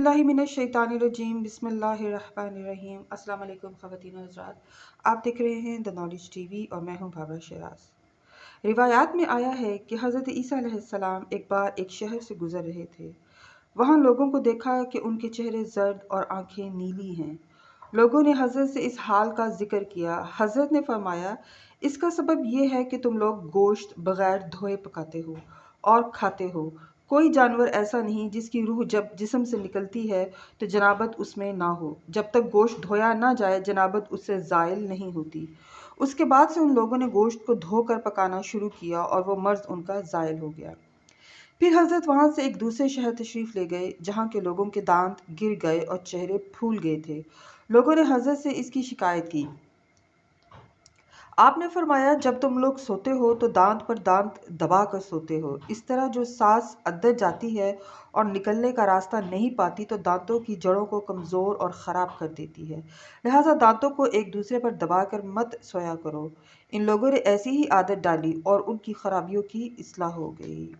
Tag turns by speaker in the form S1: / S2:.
S1: बिस्मिल्लाहिमिनश्शैतानिर्रजीम बिस्मिल्लाहिर्रहमानिर्रहीम। अस्सलाम वालेकुम ख़वातीन और हज़रात, आप देख रहे हैं द नॉलेज टीवी और मैं हूं बाबरा शराज। रिवायात में आया है कि हज़रत ईसा अलैहिस्सलाम एक बार एक शहर से गुज़र रहे थे। वहां लोगों को देखा कि उनके चेहरे जर्द और आंखें नीली हैं। लोगों ने हज़रत से इस हाल का जिक्र किया। हज़रत ने फरमाया, इसका सबब यह है कि तुम लोग गोश्त बग़ैर धोए पकाते हो और खाते हो। कोई जानवर ऐसा नहीं जिसकी रूह जब जिस्म से निकलती है तो जनाबत उसमें ना हो। जब तक गोश्त धोया ना जाए जनाबत उससे ज़ाइल नहीं होती। उसके बाद से उन लोगों ने गोश्त को धोकर पकाना शुरू किया और वो मर्ज़ उनका ज़ाइल हो गया। फिर हज़रत वहाँ से एक दूसरे शहर तशरीफ़ ले गए जहाँ के लोगों के दांत गिर गए और चेहरे फूल गए थे। लोगों ने हज़रत से इसकी शिकायत की। आपने फरमाया, जब तुम लोग सोते हो तो दांत पर दांत दबा कर सोते हो। इस तरह जो सांस अंदर जाती है और निकलने का रास्ता नहीं पाती तो दांतों की जड़ों को कमज़ोर और ख़राब कर देती है। लिहाजा दांतों को एक दूसरे पर दबा कर मत सोया करो। इन लोगों ने ऐसी ही आदत डाली और उनकी खराबियों की इस्लाह हो गई।